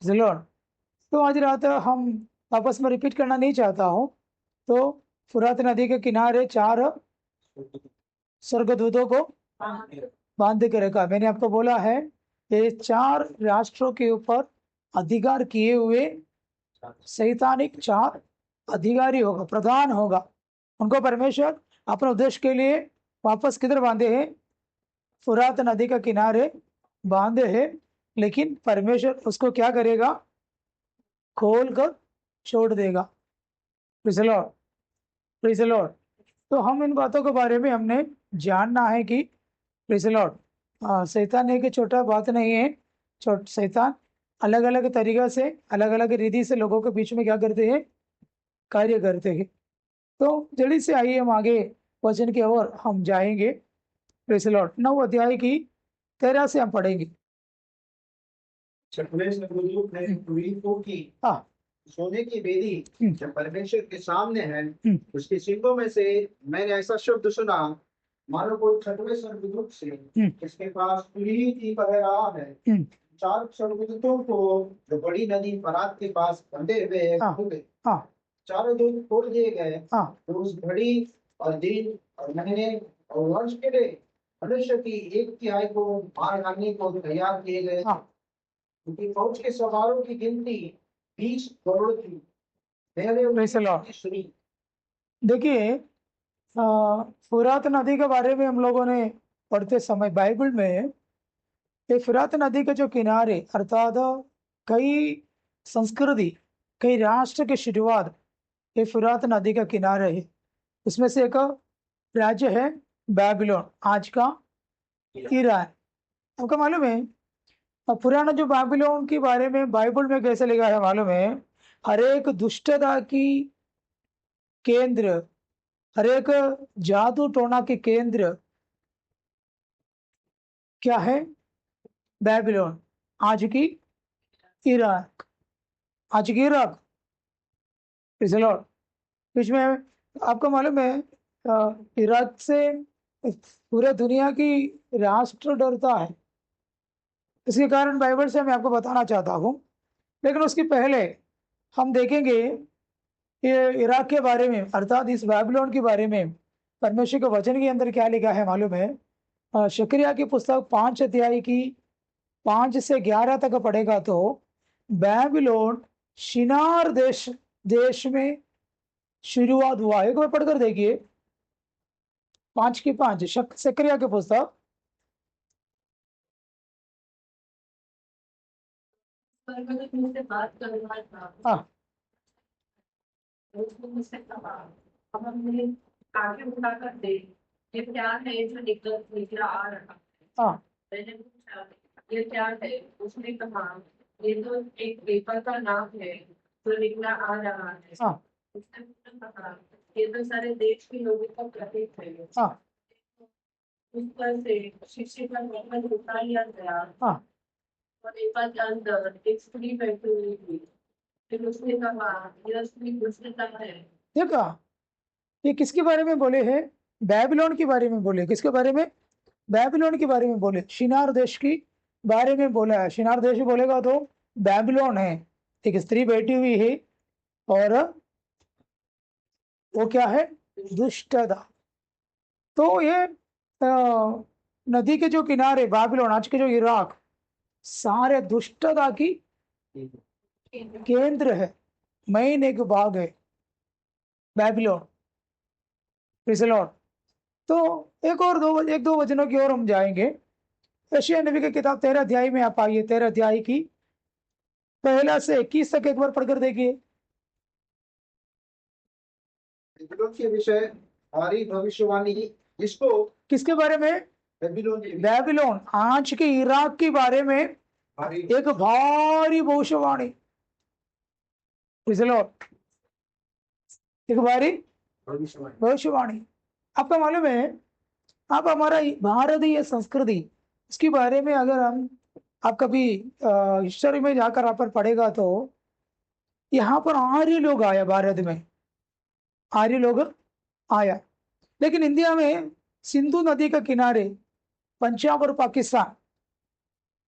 जिलोन। तो आज रात हम वापस में रिपीट करना नहीं चाहता हूँ। तो फुरात नदी के किनारे 4 स्वर्गदूतों को बांध के रखा। मैंने आपको बोला है ये 4 राष्ट्रों के ऊपर अधिकार किए हुए सैतानिक 4 अधिकारी होगा, प्रधान होगा। उनको परमेश्वर अपने उद्देश्य के लिए वापस किधर बांधे हैं? फुरात नदी का किनारे बांधे हैं। लेकिन परमेश्वर उसको क्या करेगा? खोल कर छोड़ देगा। Praise the Lord, praise the Lord. तो हम इन बातों के बारे में हमने जानना है कि प्रेज़ द लॉर्ड, शैतान एक छोटा बात नहीं है। शैतान अलग अलग तरीका से, अलग अलग रीति से लोगों के बीच में क्या करते हैं? कार्य करते हैं। तो जल्दी से आइए हम आगे वचन की ओर हम जाएंगे। Praise the Lord. 9 अध्याय की 13 से हम पढ़ेंगे। छठवें स्वर्गदूत ने तुरही फूंकी। हाँ, सोने की बेदी जो परमेश्वर के सामने है, उसके सींगों में से मैंने ऐसा शब्द सुना, मानो कोई छठवें स्वर्गदूत से इसके पास तुरही की कह रहा है, 4 स्वर्गदूतों को जो बड़ी नदी फरात के पास बंधे हुए हैं खोले। चारों दूत खोल दिए गए। तो उस घड़ी और दिन और महीने और वर्ष के लिए मनुष्य की 1/3 को मार डालने को तैयार किए गए। उनकी फौज के सवारों की गिनती 20 करोड़ थी। मैंने प्रेज़ द लॉर्ड। उनकी सुनी। देखिए, फुरात नदी के बारे में हम लोगों ने पढ़ते समय बाइबल में ये फुरात नदी के जो किनारे अर्थात कई संस्कृति, कई राष्ट्र की शुरुआत ये फुरात नदी का किनारे है। उसमें से एक राज्य है बेबीलोन, आज का ईरान। आपको मालूम है पुराना जो बेबीलोन के बारे में बाइबल में कैसे लिखा है मालूम है? हर एक दुष्टता की केंद्र, हर एक जादू टोना के केंद्र क्या है? बेबीलोन, आज की इराक, आज की इराक। Praise the Lord. बीच में आपको मालूम है इराक से पूरे दुनिया की राष्ट्र डरता है। इसके कारण बाइबल से मैं आपको बताना चाहता हूँ। लेकिन उसके पहले हम देखेंगे ये इराक के बारे में अर्थात इस बेबीलोन के बारे में परमेश्वर के वचन के अंदर क्या लिखा है मालूम है? शकरिया की पुस्तक 5 अध्याय की 5 से 11 तक पढ़ेगा तो बेबीलोन शिनार देश में शुरुआत हुआ। एक बार पढ़कर देखिए 5 की 5 शकरिया की पुस्तक। मुझसे बात करना था। हाँ, उसने मुझसे कहा, अब हमने आगे उठाकर देख, ये क्या है जो निकला आ रहा है? हाँ, मैंने पूछा, ये क्या है? उसने कहा, ये तो एक पेपर का नाम है जो निकला आ रहा है। हाँ, उसने मुझसे कहा, ये तो सारे देश के लोगों का प्रतीक है। हाँ, उस पर से शीशे का ढक्कन उठा लिया गया हाँ। और पेपर के अंदर एक स्त्री बैठी हुई थी। फिर उसने कहा, यह स्त्री दुष्टता है। देखा, ये किसके बारे में बोले हैं? बेबीलोन के बारे में बोले। किसके बारे में? बेबीलोन के बारे में बोले। शिनार देश की बारे में बोला है। शिनार देश बोलेगा तो बेबीलोन है। एक स्त्री बैठी हुई है और वो क्या है? दुष्टता। तो ये नदी के जो किनारे बेबीलोन, आज के जो इराक, सारे दुष्टता की केंद्र है, मेन एक भाग है बेबीलोन। Praise the Lord. तो एक दो वचनों की ओर हम जाएंगे। यशायाह नबी की किताब 13 अध्याय में आप आइए। 13 अध्याय की 1 से 21 तक एक बार पढ़कर देखिए। बेबीलोन के विषय भारी भविष्यवाणी, जिसको किसके बारे में? बेबीलोन, आज के इराक के बारे में एक भारी भविष्यवाणी। Praise the Lord. एक भारी भविष्यवाणी। आपका मालूम है, आप हमारा भारतीय संस्कृति, इसके बारे में अगर आप कभी हिस्ट्री में जाकर आप पढ़ेगा तो यहाँ पर आर्य लोग आया, भारत में आर्य लोग आया। लेकिन इंडिया में सिंधु नदी के किनारे पंजाब और पाकिस्तान,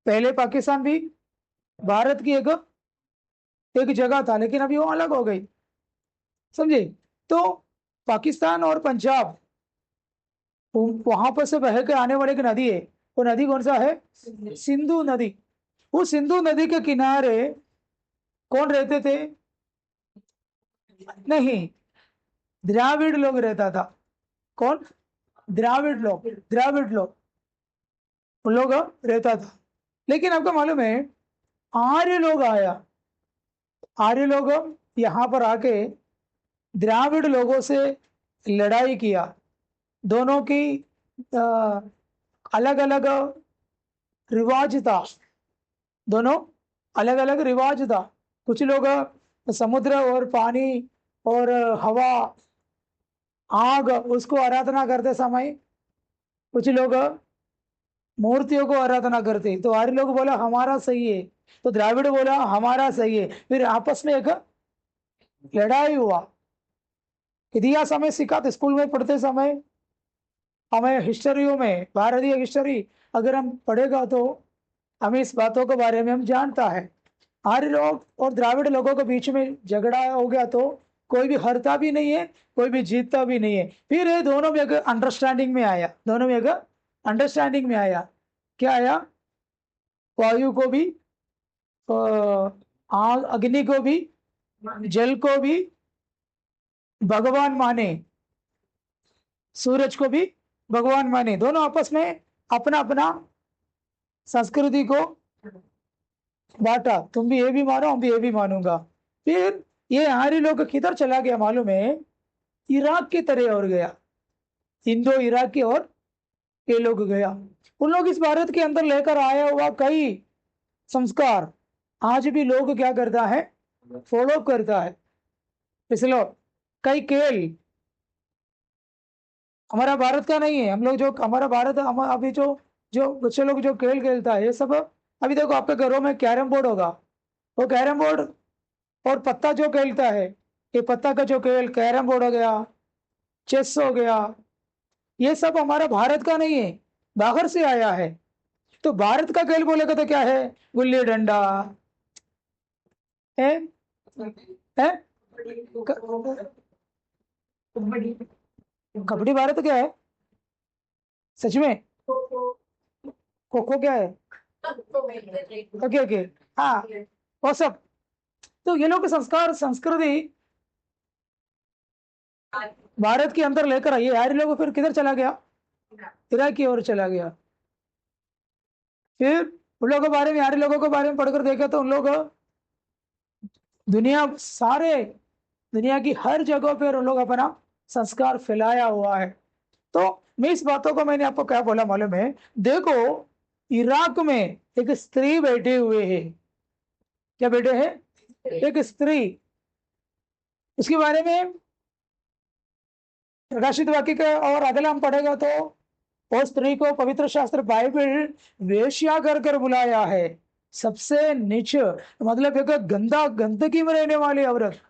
पहले पाकिस्तान भी भारत की एक एक जगह था, लेकिन अभी वो अलग हो गई, समझे। तो पाकिस्तान और पंजाब, वहां पर से बह के आने वाली एक नदी है, वो नदी कौन सा है? सिंधु नदी। उस सिंधु नदी के किनारे कौन रहते थे? नहीं, द्राविड़ लोग रहता था। कौन? द्राविड़ लोग, द्राविड़ लोग, उन लोग रहता था। लेकिन आपको मालूम है, आर्य लोग आया, आर्य लोग यहाँ पर आके द्राविड़ लोगों से लड़ाई किया। दोनों की अलग अलग रिवाज था, दोनों अलग अलग रिवाज था। कुछ लोग समुद्र और पानी और हवा, आग, उसको आराधना करते समय, कुछ लोग मूर्तियों को आराधना करते। तो आर्य लोग बोला हमारा सही है, तो द्राविड़ बोला हमारा सही है। फिर आपस में एक लड़ाई हुआ। इतिहास हमें सिखाते, स्कूल में पढ़ते समय हमें हिस्ट्रियों में, भारतीय हिस्ट्री अगर हम पढ़ेगा तो हमें इस बातों के बारे में हम जानता है। आर्य लोग और द्राविड़ लोगों के बीच में झगड़ा हो गया तो कोई भी हारता भी नहीं है, कोई भी जीतता भी नहीं है। फिर ये दोनों में एक अंडरस्टैंडिंग में आया, दोनों में एक अंडरस्टैंडिंग में आया। क्या आया? वायु को भी, आग, अग्नि को भी, जल को भी भगवान माने, सूरज को भी भगवान माने। दोनों आपस में अपना अपना संस्कृति को बांटा, तुम भी ये भी मानो, हम भी ये भी मानूंगा। फिर ये आर्य लोग किधर चला गया मालूम है? इराक की तरह और गया, इंडो इराक की और ये लोग गया। उन लोग इस भारत के अंदर लेकर आया हुआ कई संस्कार आज भी लोग क्या करता है? फॉलो करता है। इसलिए कई खेल हमारा भारत का नहीं है। हम लोग जो हमारा भारत, हम अभी जो जो बच्चे लोग जो खेल खेलता है ये सब, अभी देखो आपके घरों में कैरम बोर्ड होगा, वो कैरम बोर्ड और पत्ता जो खेलता है, ये पत्ता का जो खेल, कैरम बोर्ड हो गया, चेस हो गया, ये सब हमारा भारत का नहीं है, बाहर से आया है। तो भारत का खेल बोलेगा तो क्या है? गुल्ली डंडा है, है? कबड्डी भारत क्या है? सच में? खो खो क्या है? ओके ओके, हाँ, वो सब। तो ये लोग के संस्कार, संस्कृति भारत के अंदर लेकर आइए। आर्य लोग फिर किधर चला गया? इराक की ओर चला गया। फिर उन लोगों के बारे में, आर्य लोगों के बारे में पढ़कर देखा तो उन लोग दुनिया, सारे दुनिया की हर जगह पर उन लोग अपना संस्कार फैलाया हुआ है। तो मैं इस बातों को, मैंने आपको क्या बोला मालूम है? देखो, इराक में एक स्त्री बैठे हुए है। क्या बैठे हैं? एक स्त्री। उसके बारे में प्रकाशित वाक्य का और अगला हम पढ़ेगा तो वो स्त्री को पवित्र शास्त्र बाइबल वेश्या कर कर बुलाया है, सबसे नीच, मतलब एक गंदा, गंदगी में रहने वाली औरत।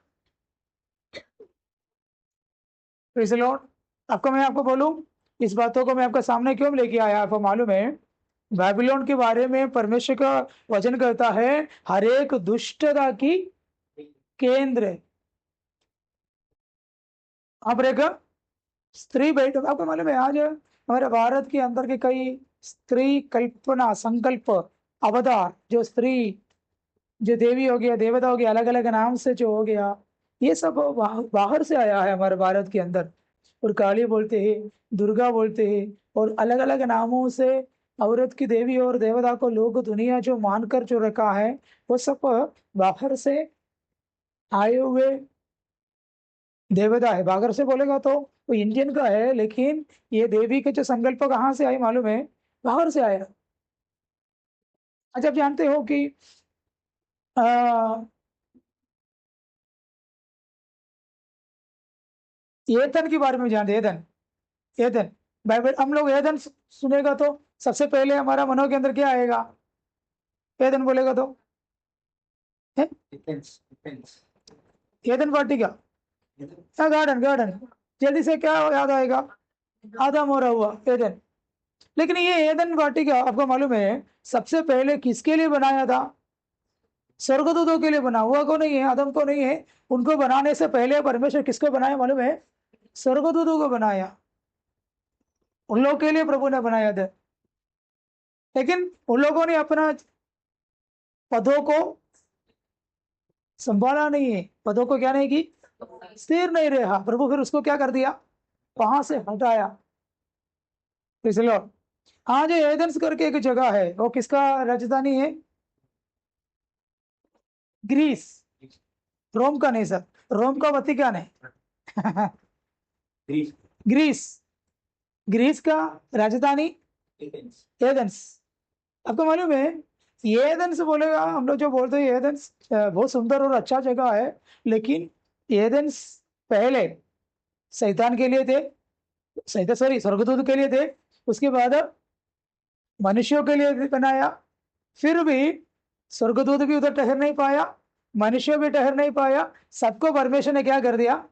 आपको मैं आपको बोलूं, इस बातों को मैं आपके सामने क्यों लेके आया? आपको मालूम है, बाबिलोन के बारे में परमेश्वर का वचन कहता है हर एक दुष्टता की केंद्र है। आप एक स्त्री बैठ, आपको मालूम है आज हमारे भारत के अंदर के कई स्त्री कल्पना, संकल्प, अवतार, जो स्त्री, जो देवी हो गया, देवता हो गया, अलग अलग नाम से जो हो गया, ये सब बाहर से आया है हमारे भारत के अंदर। और काली बोलते हैं, दुर्गा बोलते हैं, और अलग अलग नामों से औरत की देवी और देवता को लोग दुनिया जो मानकर जो रखा है, वो सब बाहर से आए हुए देवता है। बाहर से बोलेगा तो वो इंडियन का है, लेकिन ये देवी के जो संकल्प कहाँ से आई मालूम है? बाहर से आया। अच्छा, आप जानते हो कि एदन के बारे में जानते? एदन, एदन, बाइबल हम लोग एदन सुनेगा तो सबसे पहले हमारा मनों के अंदर क्या आएगा? एदन बोलेगा तो एदन वाटिका, गार्डन, गार्डन, जल्दी से क्या याद आएगा? आदम और हव्वा, एदन। लेकिन ये एदन वाटिका आपको मालूम है सबसे पहले किसके लिए बनाया था? स्वर्गदूतों के लिए बना, हुआ को नहीं है, आदम को नहीं है। उनको बनाने से पहले परमेश्वर किसको बनाया मालूम है? स्वर्गदूतों को बनाया, उन लोगों के लिए प्रभु ने बनाया था। लेकिन उन लोगों ने अपना पदों को संभाला नहीं है, पदों को क्या नहीं की, स्थिर नहीं रहा। प्रभु फिर उसको क्या कर दिया? वहां से हटाया। इसलिए आज एथेंस करके एक जगह है, वो किसका राजधानी है? ग्रीस। रोम का नहीं सर, रोम का वतिकान है। ग्रीस, ग्रीस का राजधानी एथेंस। आपको मालूम है एथेंस बोलेगा, हम लोग जो बोलते हैं एथेंस बहुत सुंदर और अच्छा जगह है, लेकिन एथेंस पहले शैतान के लिए थे, शैतान सॉरी स्वर्गदूत के लिए थे, उसके बाद मनुष्यों के लिए बनाया। फिर भी स्वर्गदूत भी उधर ठहर नहीं पाया, मनुष्य भी ठहर नहीं पाया, सबको परमेश्वर ने क्या कर दिया?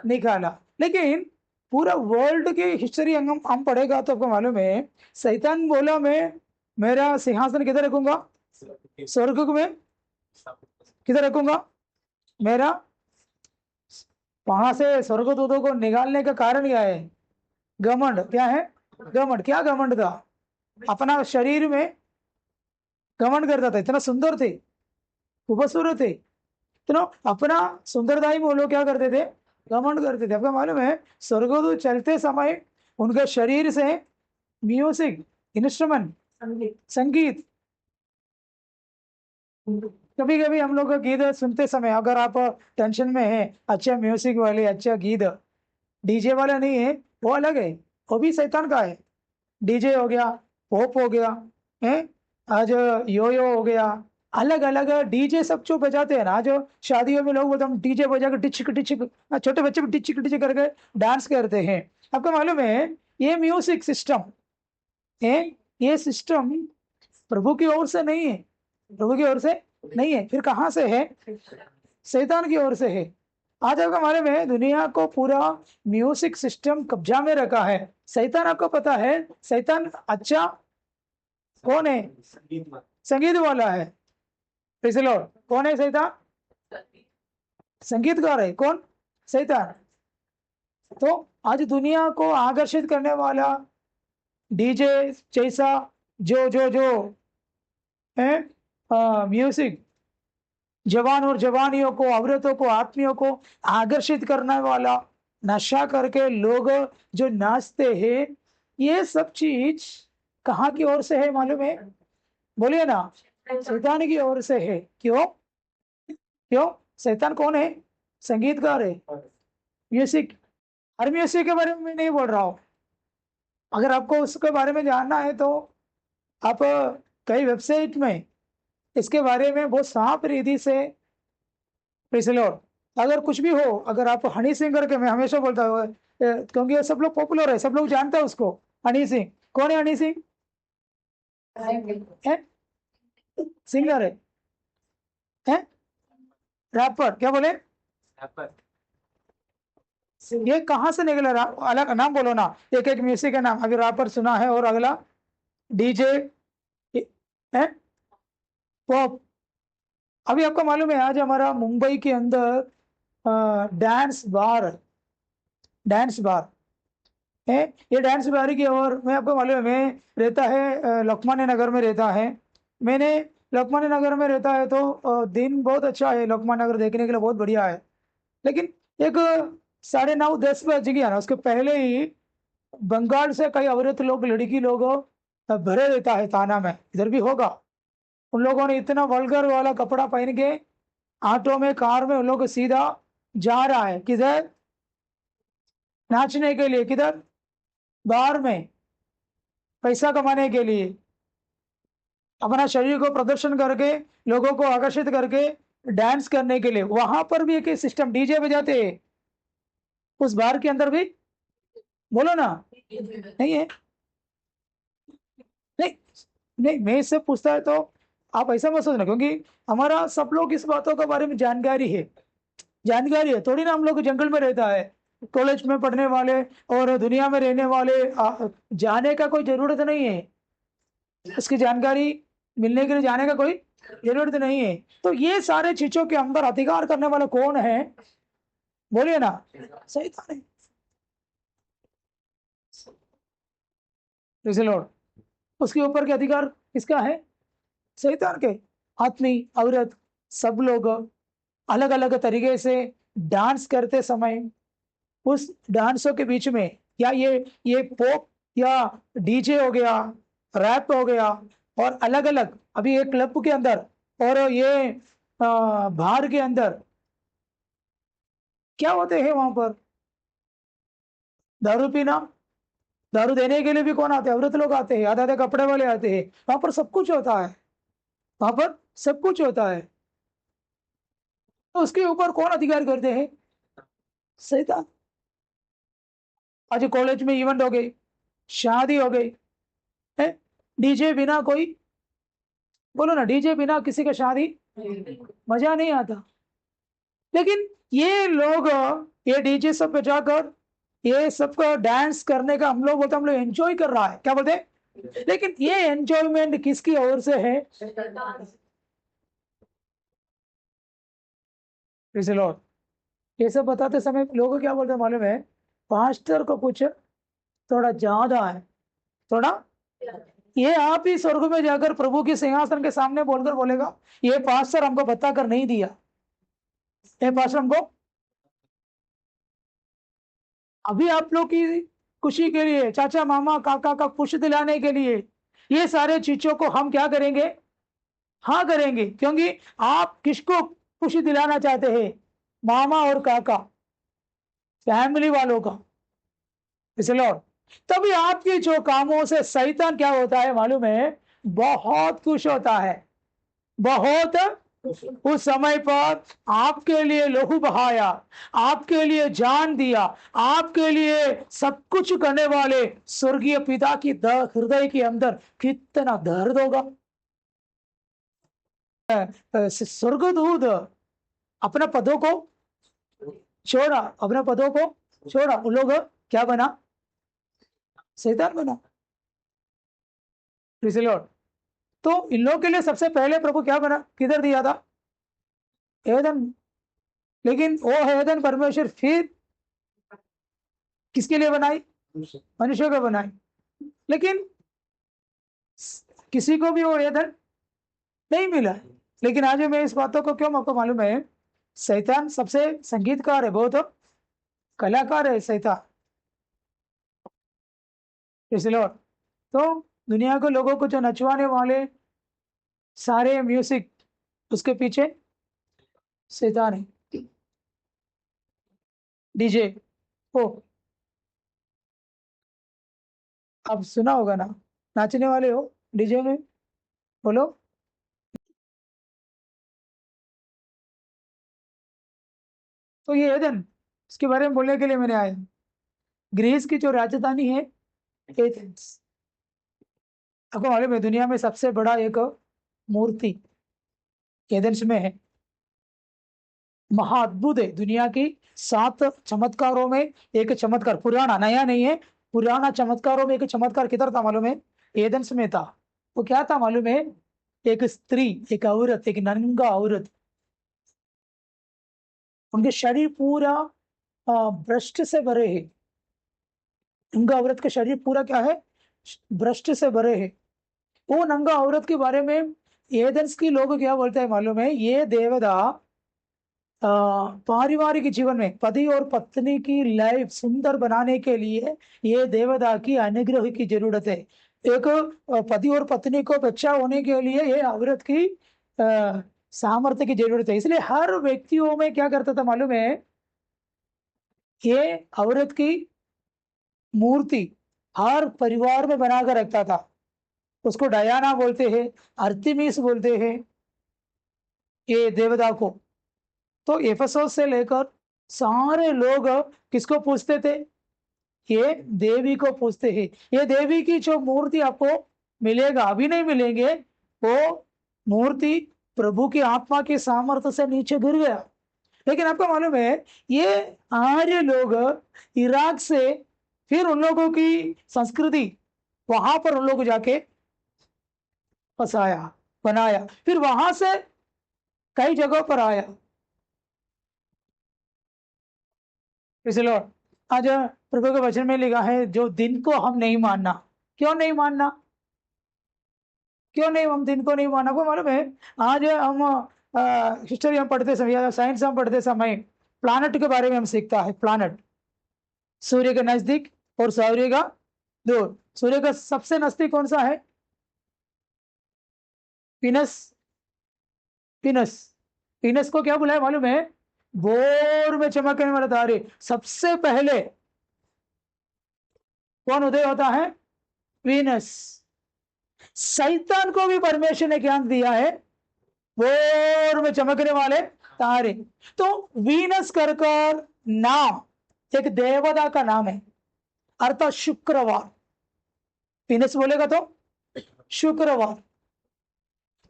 निकाला। लेकिन पूरा वर्ल्ड की हिस्ट्री हम पढ़ेगा तो आपको मालूम है शैतान बोला मैं मेरा सिंहासन किधर रखूंगा? स्वर्ग में। किधर रखूंगा? मेरा। वहां से स्वर्गदूतों को निकालने का कारण क्या है? घमंड। क्या है? घमंड। क्या घमंड था? अपना शरीर में घमंड करता था, इतना सुंदर थे, खूबसूरत थे, तो अपना सुंदरता ही वो लोग क्या करते थे? घमंड करते थे। आपको मालूम है स्वर्गदूत चलते समय उनके शरीर से म्यूजिक, इंस्ट्रूमेंट, संगीत, कभी कभी हम लोग गीत सुनते समय अगर आप टेंशन में हैं, अच्छा म्यूजिक वाले, अच्छा गीत, डीजे वाला नहीं है, वो अलग है, वो भी शैतान का है। डीजे हो गया, पॉप हो गया, है आज यो हो गया, अलग अलग डीजे सब जो बजाते हैं ना, जो शादियों में लोग एकदम डीजे बजा के टिचिक टिचिक, छोटे बच्चे भी टिचिक टिचिक करके डांस करते हैं। आपको मालूम है ये म्यूजिक सिस्टम है, ये सिस्टम प्रभु की ओर से नहीं है, प्रभु की ओर से नहीं है, फिर कहाँ से है? शैतान की ओर से है। आज आपको मालूम है दुनिया को पूरा म्यूजिक सिस्टम कब्जा में रखा है शैतान। आपको पता है शैतान अच्छा कौन है? संगीत वाला है। पिछलो कौन है शैतान? संगीतकार है। कौन? शैतान। तो आज दुनिया को आकर्षित करने वाला डीजे जैसा जो जो जो है म्यूजिक, जवान और जवानियों को, औरतों को, आदमियों को आकर्षित करने वाला, नशा करके लोग जो नाचते हैं, ये सब चीज कहाँ की ओर से है मालूम है? बोलिए ना, शैतान की ओर से है। क्यों? क्यों? शैतान कौन है? संगीतकार है। म्यूजिक, हर म्यूजिक के बारे में मैं नहीं बोल रहा हूँ, अगर आपको उसके बारे में जानना है तो आप कई वेबसाइट में इसके बारे में बहुत साफ रीति से पिछले, अगर कुछ भी हो, अगर आप हनी सिंह करके, मैं हमेशा बोलता हूँ क्योंकि ये सब लोग पॉपुलर है, सब लोग जानते हैं उसको। हनी सिंह कौन है? हनी सिंह है सिंगर है रैपर। क्या बोले? ये कहाँ से निकला? अलग नाम बोलो ना, एक एक म्यूजिक का नाम। अभी रैपर सुना है, और अगला डीजे है, पॉप। अभी आपको मालूम है आज हमारा मुंबई के अंदर डांस बार, डांस बार है। ये डांस बार की ओर, मैं आपको मालूम है मैं रहता है लोकमान्य नगर में रहता है। मैंने लोकमान्य नगर में रहता है तो दिन बहुत अच्छा है, लोकमान्य नगर देखने के लिए बहुत बढ़िया है। लेकिन एक 9:30-10 बज गया ना, उसके पहले ही बंगाल से कई औरत लोग, लड़की लोग भरे रहता है थाना में, इधर भी होगा। उन लोगों ने इतना वल्गर वाला कपड़ा पहन के ऑटो में, कार में, उन लोग सीधा जा रहा है किधर? नाचने के लिए। किधर? बाहर में, पैसा कमाने के लिए, अपना शरीर को प्रदर्शन करके, लोगों को आकर्षित करके, डांस करने के लिए। वहां पर भी एक सिस्टम डीजे बजाते हैं, उस बार के अंदर भी। बोलो ना, नहीं है? नहीं नहीं, मैं इससे पूछता है तो आप ऐसा मत सोचना, क्योंकि हमारा सब लोग इस बातों के बारे में जानकारी है, जानकारी है थोड़ी ना। हम लोग जंगल में रहता है, कॉलेज में पढ़ने वाले और दुनिया में रहने वाले जाने का कोई जरूरत नहीं है, इसकी जानकारी मिलने के लिए जाने का कोई जरूरत नहीं है। तो ये सारे चीजों के अंदर अधिकार करने वाला कौन है? बोलिए ना, शैतान है। Praise the Lord। उसके ऊपर के अधिकार किसका है? शैतान के। आदमी औरत सब लोग अलग अलग तरीके से डांस करते समय उस डांसों के बीच में, या ये पॉप या डीजे हो गया, रैप हो गया, और अलग अलग अभी एक क्लब के अंदर और ये बार के अंदर क्या होते हैं वहां पर? दारू पीना, दारू देने के लिए भी कौन आते हैं? औरत लोग आते हैं, आधे आधे कपड़े वाले आते हैं। वहां पर सब कुछ होता है, वहां पर सब कुछ होता है। तो उसके ऊपर कौन अधिकार करते हैं? शैतान। आज कॉलेज में इवेंट हो गई, शादी हो गई है, डीजे बिना कोई, बोलो ना, डीजे बिना किसी का शादी मजा नहीं आता। लेकिन ये लोग ये डीजे सब बजाकर ये सबका डांस करने का हम लोग बोलते, हम लोग एंजॉय कर रहा है, क्या बोलते हैं? लेकिन ये एंजॉयमेंट किसकी ओर से है? Praise the Lord। ये सब बताते समय लोग क्या बोलते हैं मालूम है? पास्टर को कुछ थोड़ा ज्यादा है, थोड़ा। ये आप ही स्वर्ग में जाकर प्रभु के सिंहासन के सामने बोलकर बोलेगा, ये पास्टर हमको बताकर नहीं दिया, ये पास्टर हमको। अभी आप लोग की खुशी के लिए, चाचा मामा काका का खुश दिलाने के लिए ये सारे चीजों को हम क्या करेंगे? हाँ करेंगे, क्योंकि आप किसको खुशी दिलाना चाहते हैं? मामा और काका, फैमिली वालों का। इसलिए तभी आपके जो कामों से शैतान क्या होता है मालूम है? बहुत खुश होता है, बहुत। उस समय पर आपके लिए लहू बहाया, आपके लिए जान दिया, आपके लिए सब कुछ करने वाले स्वर्गीय पिता की हृदय के अंदर कितना दर्द होगा। स्वर्गदूत अपने पदों को छोड़ा, अपने पदों को छोड़ा, उन लोग क्या बना? शैतान बना। Praise the Lord। तो इन लोगों के लिए सबसे पहले प्रभु क्या बना, किधर दिया था? एदन। लेकिन वो एदन परमेश्वर फिर किसके लिए बनाई? मनुष्य को बनाई। लेकिन किसी को भी वो एदन नहीं मिला। लेकिन आज मैं इस बातों को क्यों आपको मालूम है? शैतान सबसे संगीतकार है, बहुत कलाकार है शैतान। इसलिए तो दुनिया के लोगों को जो नचवाने वाले सारे म्यूजिक, उसके पीछे शैतान है। डीजे, ओ आप सुना होगा ना, नाचने वाले हो डीजे में, बोलो। तो ये एथेंस, इसके बारे में बोलने के लिए मैंने आया। ग्रीस की जो राजधानी है एथेंस, आपको मालूम है दुनिया में सबसे बड़ा एक मूर्ति एथेंस में है। महाअद्भुत है, दुनिया की 7 चमत्कारों में एक चमत्कार, पुराना नया नहीं है, पुराना चमत्कारों में एक चमत्कार किधर था मालूम है? एथेंस में था। वो क्या था मालूम है? एक स्त्री, एक औरत, एक नंगा औरत, उनके शरीर पूरा भ्रष्ट से भरे है। नंगा औरत का शरीर पूरा क्या है? भ्रष्ट से भरे है। वो नंगा औरत के बारे में एथेंस के लोग क्या बोलते हैं मालूम है? ये देवता पारिवारिक जीवन में पति और पत्नी की लाइफ सुंदर बनाने के लिए ये देवता की अनुग्रह की जरूरत है। एक पति और पत्नी को बच्चा होने के लिए ये औरत की सामर्थ्य की जरूरत है। इसलिए हर व्यक्तियों में क्या करता था मालूम है? ये औरत की मूर्ति हर परिवार में बनाकर रखता था। उसको डायना बोलते हैं, अर्तिमिस बोलते हैं ये देवता को। तो एफेसोस से लेकर सारे लोग किसको पूछते थे? ये देवी को पूछते हैं। ये देवी की जो मूर्ति आपको मिलेगा, अभी नहीं मिलेंगे, वो मूर्ति प्रभु की आत्मा के सामर्थ्य से नीचे गिर गया। लेकिन आपको मालूम है ये आर्य लोग इराक से फिर उन लोगों की संस्कृति वहां पर उन लोग जाके बसाया, बनाया, फिर वहां से कई जगहों पर आया। इसलिए आज प्रभु के वचन में लिखा है, जो दिन को हम नहीं मानना। क्यों नहीं मानना? क्यों नहीं हम दिन को नहीं मानना? को मालूम है, आज हम हिस्ट्री हम पढ़ते समय या साइंस हम पढ़ते समय प्लानट के बारे में हम सीखता है। प्लानट सूर्य के नजदीक और सूर्य का दूर। सूर्य का सबसे नजदीक कौन सा है? विनस। विनस। विनस को क्या बुलाया मालूम है? भोर में चमकने वाला तारे। सबसे पहले कौन उदय होता है? वीनस। शैतान को भी परमेश्वर ने ज्ञान दिया है, भोर में चमकने वाले तारे। तो वीनस कर नाम एक देवता का नाम है, अर्थात शुक्रवार। वीनस बोलेगा तो शुक्रवार।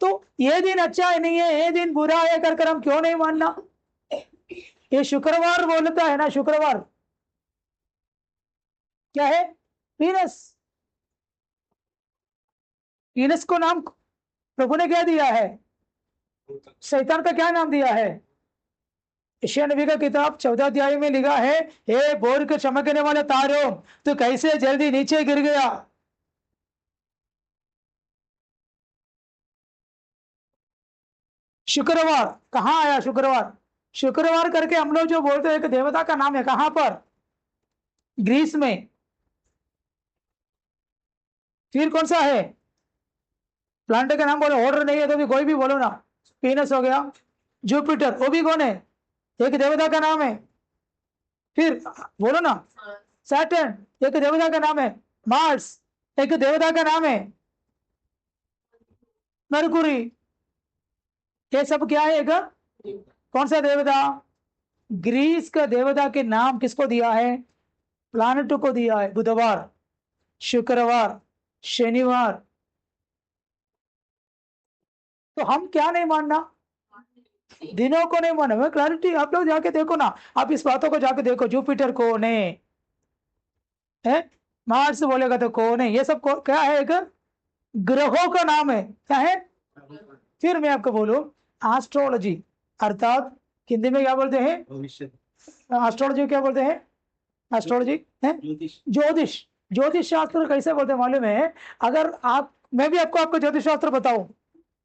तो ये दिन अच्छा है नहीं है, ये दिन बुरा है कर हम क्यों नहीं मानना? ये शुक्रवार बोलता है ना, शुक्रवार क्या है? वीनस। वीनस को नाम प्रभु ने क्या दिया है? शैतान का क्या नाम दिया है? यशायाह नबी का किताब 14 अध्याय में लिखा है, हे भोर के चमकने वाले तारों, तो कैसे जल्दी नीचे गिर गया। शुक्रवार कहाँ आया? शुक्रवार शुक्रवार करके हम लोग जो बोलते हैं, एक देवता का नाम है। कहां पर? ग्रीस में। फिर कौन सा है? प्लांट का नाम बोलो, ऑर्डर नहीं है तो भी कोई भी बोलो ना। पीनस हो गया। जुपिटर, वो भी कौन है? एक देवता का नाम है। फिर बोलो ना। सैटर्न एक देवता का नाम है। मार्स एक देवता का नाम है। मरकुरी, ये सब क्या है? एक कौन सा देवता? ग्रीस का देवता के नाम किसको दिया है? प्लानेट को दिया है। बुधवार, शुक्रवार, शनिवार। तो हम क्या नहीं मानना? दिनों को नहीं माना। क्लैरिटी आप लोग जाके देखो ना, आप इस बातों को जाके देखो। जुपिटर कौन है? मार्स बोलेगा तो कौन है? ये सब क्या है? एक ग्रहों का नाम है। क्या है? फिर मैं आपको बोलूं, एस्ट्रोलॉजी अर्थात हिंदी में क्या बोलते हैं? एस्ट्रोलॉजी क्या बोलते हैं? एस्ट्रोलॉजी है ज्योतिष। ज्योतिष शास्त्र कैसे बोलते हैं मालूम है? अगर आप, मैं भी आपको ज्योतिष शास्त्र बताऊं,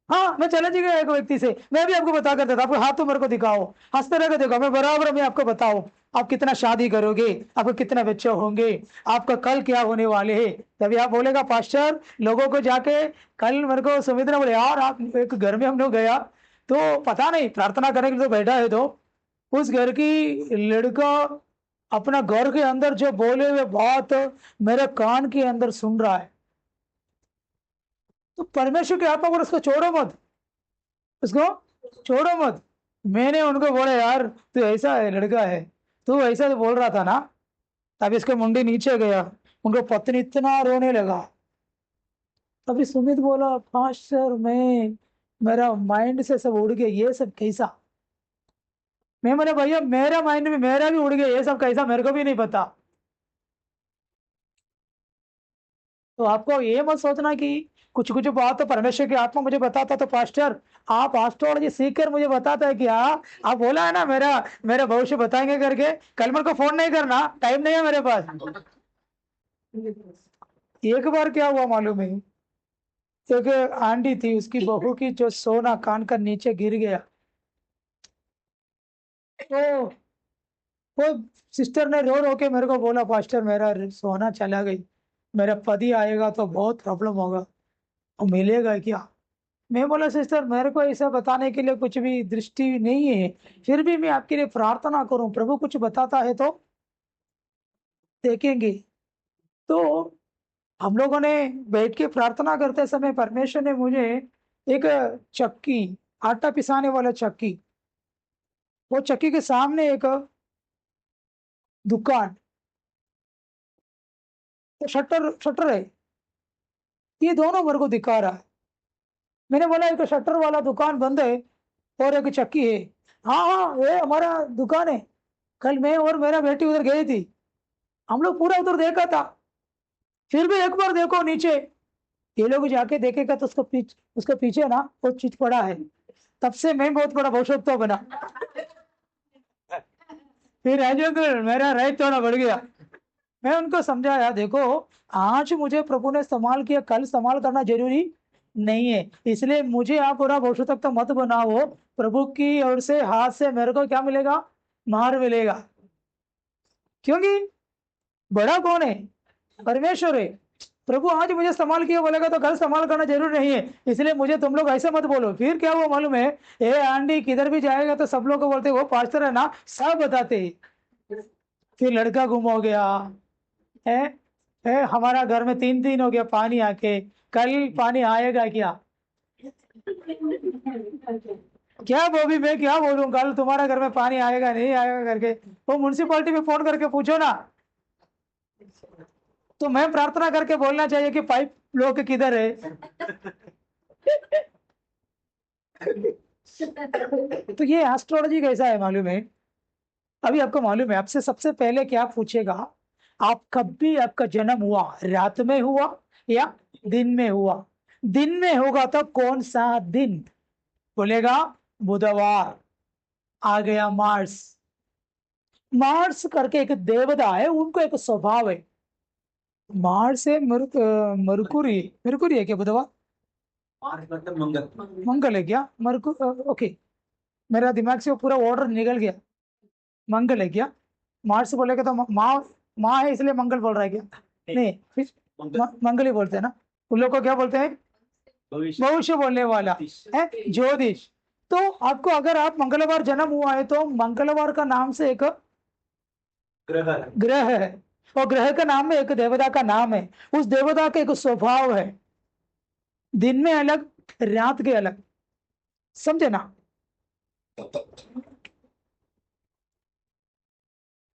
हाँ मैं चैलेंज गया एक व्यक्ति से, मैं भी आपको बता कर देता। आपको हाथ तो मेरे को दिखाओ, हंसते रह देखो, मैं बराबर मैं आपको बताऊं आप कितना शादी करोगे, आपको कितने बच्चे होंगे, आपका कल क्या होने वाले हैं। तभी आप बोलेगा पास्टर लोगों को जाके, कल मेरे को सुमित्रा बोले यार आप एक घर में हम लोग गया तो पता नहीं प्रार्थना करने के लिए तो बैठा है, तो उस घर की लड़का अपना घर के अंदर जो बोले हुए बात मेरे कान के अंदर सुन रहा है। तो परमेश्वर की आत्मा को उसको छोड़ो मत, उसको छोड़ो मत। मैंने उनको बोला यार तू ऐसा है लड़का है, तू ऐसा तो बोल रहा था ना। तब इसके मुंडी नीचे गया, उनको पत्नी इतना रोने लगा। तभी सुमित बोला पास्टर मैं, मेरा माइंड से सब उड़ गया, ये सब कैसा? मैं बोला भैया मेरा माइंड में मेरा भी उड़ गया, ये सब कैसा मेरे को भी नहीं पता। तो आपको ये मत सोचना कि कुछ कुछ बात तो परमेश्वर की आत्मा मुझे बताता तो पास्टर आप एस्ट्रोलॉजी सीख कर मुझे बताता है क्या? आप बोला है ना मेरा मेरा भविष्य बताएंगे करके, कल मेरे को फोन नहीं करना, टाइम नहीं है मेरे पास। एक बार क्या हुआ मालूम है, एक आंटी थी, उसकी बहू की जो सोना कान का नीचे गिर गया। तो वो सिस्टर ने रो रो के मेरे को बोला पास्टर मेरा सोना चला गई, मेरा पति आएगा तो बहुत प्रॉब्लम होगा, और मिलेगा क्या? मैं बोला सिस्टर मेरे को ऐसा बताने के लिए कुछ भी दृष्टि नहीं है, फिर भी मैं आपके लिए प्रार्थना करूं, प्रभु कुछ बताता है तो देखेंगे। तो हम लोगों ने बैठ के प्रार्थना करते समय परमेश्वर ने मुझे एक चक्की, आटा पिसाने वाला चक्की, वो चक्की के सामने एक दुकान, तो शटर शटर है, ये दोनों मेरे को दिखा रहा है। मैंने बोला एक शटर वाला दुकान बंद है और एक चक्की है। हाँ हाँ ये हमारा दुकान है, कल मैं और मेरा बेटी उधर गई थी, हम लोग पूरा उधर देखा था। फिर भी एक बार देखो नीचे, ये लोग जाके देखेगा तो उसके पीछे ना वो चिट पड़ा है। तब से मैं बहुत बड़ा भविष्यवक्ता बना। फिर राजेंद्र मेरा राइट थोड़ा बढ़ गया। मैं उनको समझाया, देखो आज मुझे प्रभु ने इस्तेमाल किया, कल इस्तेमाल करना जरूरी नहीं है, इसलिए मुझे आप पूरा भविष्यवक्ता मत बनाओ। प्रभु की ओर से हाथ से मेरे को क्या मिलेगा? मार मिलेगा। क्योंकि बड़ा कौन है? परमेश्वर है। प्रभु आज मुझे इस्तेमाल किया बोलेगा तो कल इस्तेमाल करना जरूरी नहीं है, इसलिए मुझे तुम लोग ऐसे मत बोलो। फिर क्या हुआ मालूम है? ए आंटी किधर भी जाएगा तो सब लोग को बोलते वो पास्टर है ना, सब बताते। फिर लड़का गुम हो गया है, हमारा घर में 3 दिन हो गया पानी आके, कल पानी आएगा क्या? क्या बॉबी मैं क्या बोलूं, कल तुम्हारा घर में पानी आएगा नहीं आएगा करके वो म्युनिसिपालिटी में फोन करके पूछो ना। तो मैं प्रार्थना करके बोलना चाहिए कि पाइप लोग किधर है। तो ये एस्ट्रोलॉजी कैसा है मालूम है? अभी आपको मालूम है, आपसे सबसे पहले क्या पूछेगा, आप कभी आपका जन्म हुआ रात में हुआ या दिन में हुआ? दिन में होगा तो कौन सा दिन? बोलेगा बुधवार। आ गया मार्स। मार्स करके एक देवता है, उनको एक स्वभाव है। मार्स है मरकुरी, मरकुरी है क्या बुधवार? मतलब मंगल। मंगल है क्या? ओके, मेरा दिमाग से वो पूरा ऑर्डर निकल गया। मंगल है क्या? मार्स बोलेगा तो माँ है इसलिए मंगल बोल रहा है क्या? नहीं, फिर मंगल ही बोलते हैं ना। उन लोग को क्या बोलते हैं? भविष्य बोलने वाला है, ज्योतिष। तो आपको अगर आप मंगलवार जन्म हुआ है तो मंगलवार का नाम से एक ग्रह है, और ग्रह का नाम में एक देवता का नाम है। उस देवता का एक स्वभाव है, दिन में अलग रात के अलग। समझे ना?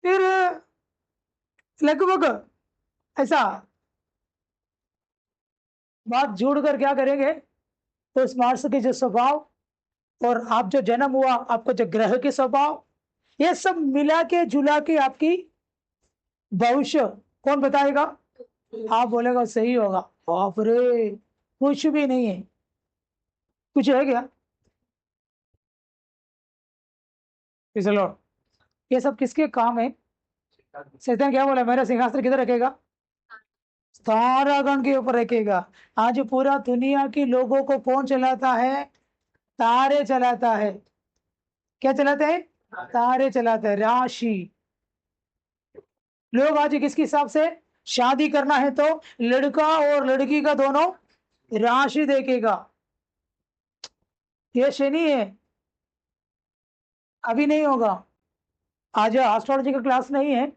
फिर लगभग ऐसा बात जोड़कर क्या करेंगे, तो इस मार्स के जो स्वभाव और आप जो जन्म हुआ आपको जो ग्रह के स्वभाव, ये सब मिला के जुला के आपकी भविष्य कौन बताएगा? आप बोलेगा सही होगा। बाप रे, कुछ भी नहीं है। कुछ है क्या? चलो, ये सब किसके काम है? शैतान क्या बोला, मेरा सिंहासन किधर रखेगा? तारागण के ऊपर रखेगा। आज पूरा दुनिया की लोगों को कौन चलाता है? तारे चलाता है। क्या चलाते हैं? तारे चलाते हैं, राशि। लोग आज किसके हिसाब से शादी करना है तो लड़का और लड़की का दोनों राशि देखेगा। ये शनि है, अभी नहीं होगा। आज एस्ट्रोलॉजी का क्लास नहीं है।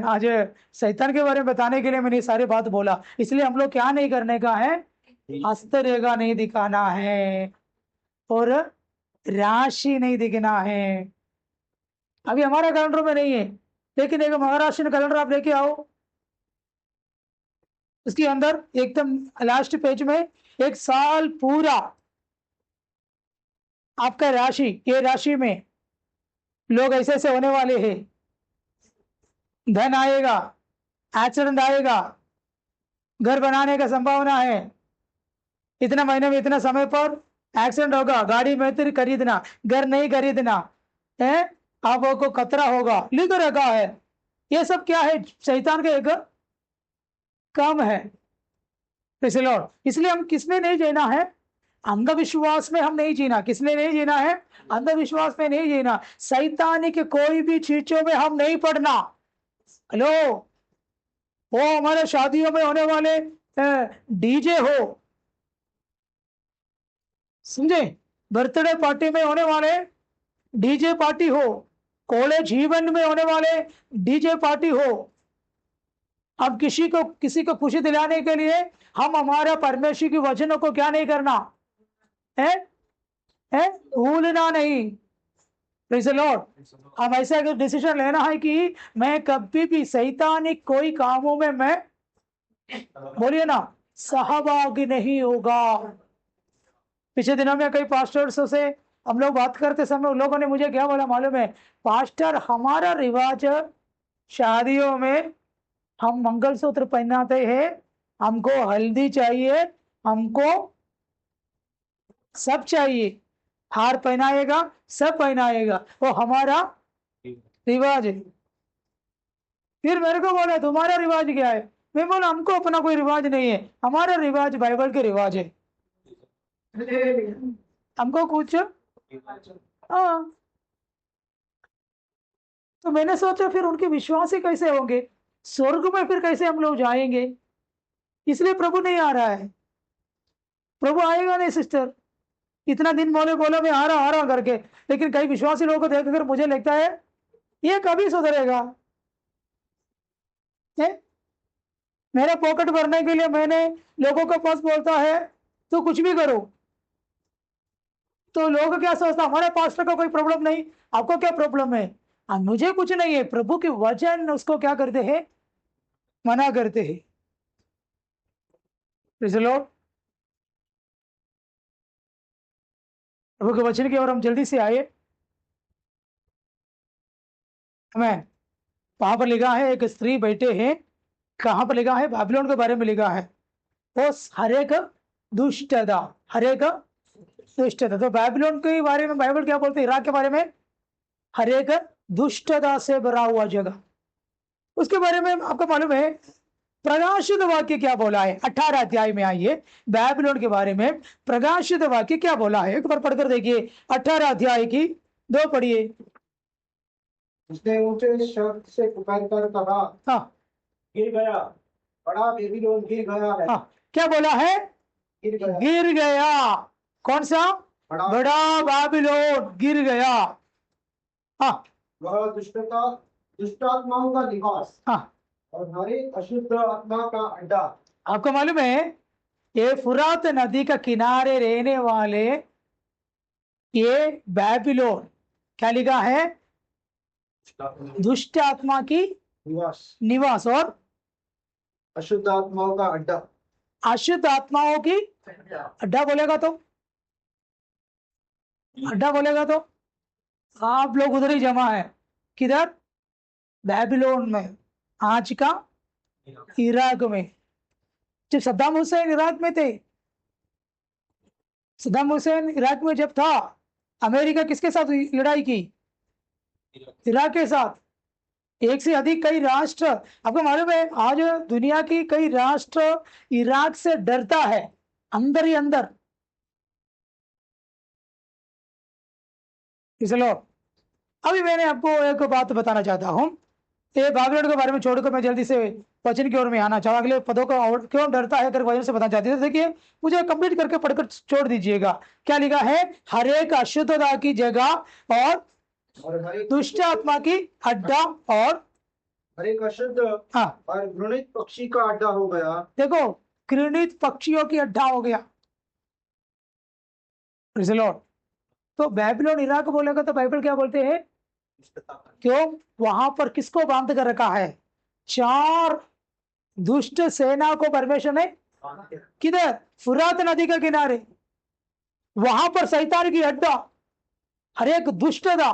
आज शैतान के बारे में बताने के लिए मैंने सारी बात बोला। इसलिए हम लोग क्या नहीं करने का है? हस्तरेखा नहीं दिखाना है और राशि नहीं दिखना है। अभी हमारा कैलेंडर में नहीं है, लेकिन एक महाराष्ट्र कैलेंडर आप लेके आओ, उसके अंदर एकदम लास्ट पेज में एक साल पूरा आपका राशि, ये राशि में लोग ऐसे ऐसे होने वाले हैं, धन आएगा, एक्सीडेंट आएगा, घर बनाने का संभावना है, इतना महीने में इतना समय पर एक्सीडेंट होगा, गाड़ी में तेरी खरीदना, घर नहीं खरीदना है, आपको खतरा होगा, लिख रखा है। ये सब क्या है? शैतान का एक काम है। इसलिए हम किसमें नहीं जीना है? अंधविश्वास में हम नहीं जीना। किसने नहीं जीना है? अंधविश्वास में नहीं जीना। शैतानिक कोई भी चीजों में हम नहीं पड़ना। हेलो, वो हमारे शादियों में होने वाले डीजे हो, समझे, बर्थडे पार्टी में होने वाले डीजे पार्टी हो, कॉलेज इवेंट में होने वाले डीजे पार्टी हो, अब किसी को खुशी दिलाने के लिए हम हमारा परमेश्वर की वचनों को क्या नहीं करना है? भूलना नहीं। Praise the Lord. हम ऐसा एक डिसीजन लेना है कि मैं कभी भी शैतानिक कोई कामों में मैं, बोलिए ना, सहभागी नहीं होगा। पिछले दिनों में कई पास्टर्स से हम लोग बात करते समय उन लोगों ने मुझे क्या बोला मालूम है? पास्टर, हमारा रिवाज शादियों में हम मंगलसूत्र पहनाते हैं हमको हल्दी चाहिए, हमको सब चाहिए, हार पहनाएगा, सब पहनाएगा, वो हमारा रिवाज है। फिर मेरे को बोला तुम्हारा रिवाज क्या है? मैं बोला हमको अपना कोई रिवाज नहीं है, हमारा रिवाज बाइबल के रिवाज है। हमको कुछ हाँ। तो मैंने सोचा फिर उनके विश्वास ही कैसे होंगे, स्वर्ग में फिर कैसे हम लोग जाएंगे? इसलिए प्रभु नहीं आ रहा है। प्रभु आएगा नहीं सिस्टर। इतना दिन बोले बोला मैं आ रहा करके, लेकिन कई विश्वासी लोगों को देखकर मुझे लगता है ये कभी सुधरेगा। है? मेरा पॉकेट भरने के लिए मैंने लोगों के पास बोलता है तो कुछ भी करो, तो लोग क्या सोचता हमारे पास्टर का कोई प्रॉब्लम नहीं, आपको क्या प्रॉब्लम है? मुझे कुछ नहीं है, प्रभु के वचन उसको क्या करते हैं, मना करते हैं। Praise the Lord। प्रभु के वचन की ओर हम जल्दी से आए। हमें वहां पर लिखा है एक स्त्री बैठे हैं, कहां पर लिखा है? बाबिलोन के बारे में लिखा है। वो हरेक दुष्टता, हरेक दुष्टता। तो बाबिलोन के बारे में बाइबल क्या बोलते हैं? इराक के बारे में हरेक दुष्टता से भरा हुआ जगह। उसके बारे में आपको मालूम है प्रकाशित वाक्य क्या बोला है? 18 अध्याय में आइए, बाबिलोन के बारे में प्रकाशित वाक्य क्या बोला है एक बार पढ़कर देखिए। 18 अध्याय की 2 पढ़िए। उसने ऊंचे शब्द से पुकार कर कहा, हाँ गिर गया, बड़ा बेबीलोन गिर गया है, हाँ, क्या बोला है? गिर गया, गिर गया। कौन सा? बड़ा बड़ा बाबिलोन गिर गया। हाँ वह दुष्टात्माओं का निवास हाँ। और हर एक अशुद्ध आत्मा का अड्डा। आपको मालूम है ये फुरात नदी का किनारे रहने वाले ये बाबिलोन क्या लिखा है? दुष्ट आत्मा की निवास, निवास और अशुद्ध आत्माओं का अड्डा। अशुद्ध आत्माओं की अड्डा बोलेगा तो, अड्डा बोलेगा तो आप लोग उधर ही जमा है। किधर? बाबिलोन में। आज का इराक में। जब सद्दाम हुसैन इराक में थे, सद्दाम हुसैन इराक में जब था, अमेरिका किसके साथ लड़ाई की? इराक के साथ। एक से अधिक कई राष्ट्र, आपको मालूम है आज दुनिया की कई राष्ट्र इराक से डरता है, अंदर ही अंदर। चलो अभी मैंने आपको एक बात बताना चाहता हूँ, ये बाबिलोन के बारे में छोड़कर मैं जल्दी से वचन की ओर में आना चाहूँ। अगले पदों का और क्यों डरता है कर वचन से बताना चाहती है। देखिए मुझे कंप्लीट करके पढ़कर छोड़ दीजिएगा। क्या लिखा है? हर एक अशुद्धता की जगह और और दुष्ट आत्मा की अड्डा और हर एक अशुद्ध हाँ और घृणित पक्षी का अड्डा हो गया। देखो घृणित पक्षियों की अड्डा हो गया। Praise the Lord। तो बाबिलोन इराक बोलेगा तो बाइबल क्या बोलते हैं? क्यों? वहां पर किसको बांध कर रखा है? 4 दुष्ट सेना को परमेश्वर ने किधर? फुरात नदी के किनारे। वहां पर शैतान की अड्डा, हर एक दुष्टता,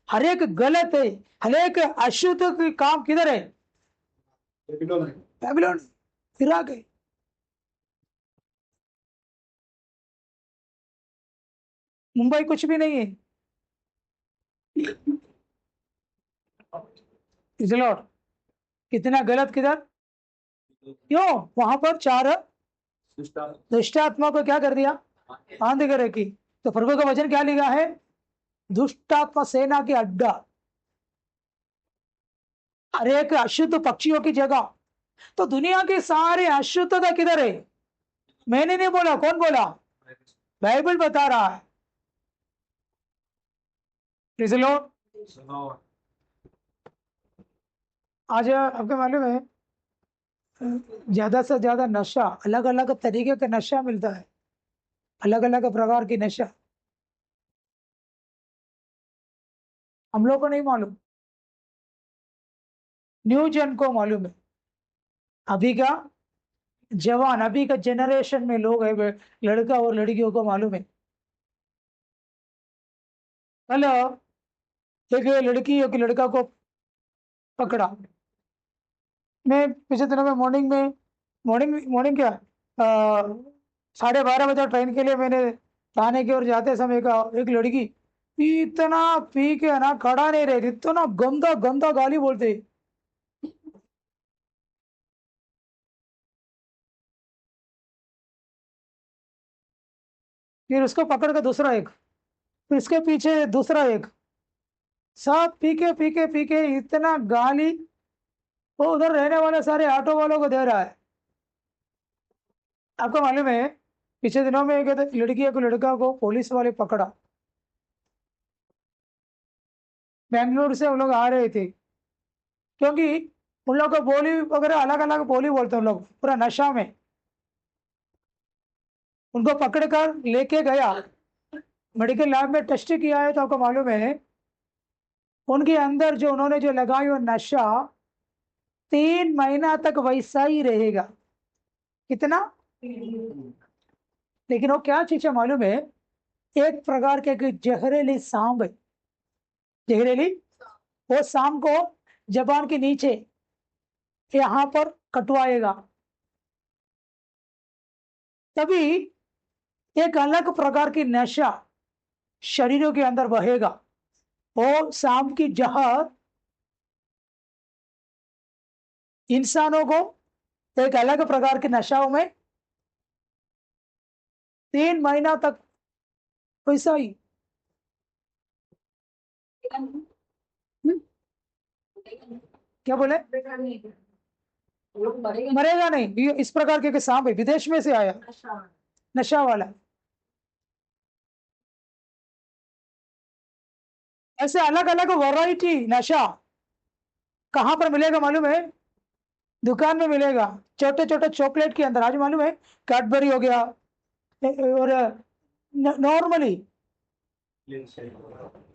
हर एक गलत है, हर एक अशुद्ध की काम किधर है? बाबिलोन इराक है। मुंबई कुछ भी नहीं है। लॉर्ड कितना गलत किधर? क्यों? वहां पर 4 दुष्ट आत्मा को क्या कर दिया? बांध कर रखी। तो प्रभु का वचन क्या लिखा है? दुष्टात्मा सेना की अड्डा, हर एक अशुद्ध पक्षियों की जगह। तो दुनिया के सारे अशुद्धता किधर है? मैंने नहीं बोला, कौन बोला? बाइबल बता रहा है। Praise the Lord। आज आपको मालूम है ज्यादा से ज्यादा नशा, अलग अलग तरीके का नशा मिलता है, अलग अलग प्रकार की नशा। हम लोग को नहीं मालूम, न्यू जन को मालूम है। अभी का जवान, अभी का जनरेशन में लोग है, लड़का और लड़कियों को मालूम है। हेलो, एक लड़की एक लड़का को पकड़ा। मैं पिछले दिनों में मॉर्निंग में मॉर्निंग मॉर्निंग क्या 12:30 बजे ट्रेन के लिए मैंने थाने की ओर जाते समय एक लड़की इतना पी के ना खड़ा नहीं रही, इतना गंदा गंदा गाली बोलते। फिर उसको पकड़ के दूसरा एक, फिर इसके पीछे दूसरा एक, सब पी के इतना गाली वो उधर रहने वाले सारे ऑटो वालों को दे रहा है। आपको मालूम है पिछले दिनों में एक लड़की को लड़का को पुलिस वाले पकड़ा, बेंगलुरु से उन लोग आ रहे थे, क्योंकि उन लोग को बोली वगैरह अलग अलग बोली बोलते हैं उन लोग, पूरा नशा में। उनको पकड़ कर लेके गया, मेडिकल लैब में टेस्ट किया है तो आपको मालूम है उनके अंदर जो उन्होंने जो लगाई वो नशा 3 महीना तक वैसा ही रहेगा। कितना? लेकिन वो क्या चीज है मालूम है? एक प्रकार के जहरीली सांप है, जहरीली। वो सांप को जबान के नीचे यहां पर कटवाएगा, तभी एक अलग प्रकार की नशा शरीरों के अंदर बहेगा। वो सांप की जहर इंसानों को एक अलग प्रकार के नशाओं में 3 महीना तक वैसा ही। हम्म, क्या बोले? मरेगा नहीं, ये इस प्रकार के सांप है, विदेश में से आया नशा वाला। ऐसे अलग अलग वैरायटी नशा कहां पर मिलेगा मालूम है? दुकान में मिलेगा, छोटे छोटे चॉकलेट के अंदर। आज मालूम है कैडबरी हो गया, और नॉर्मली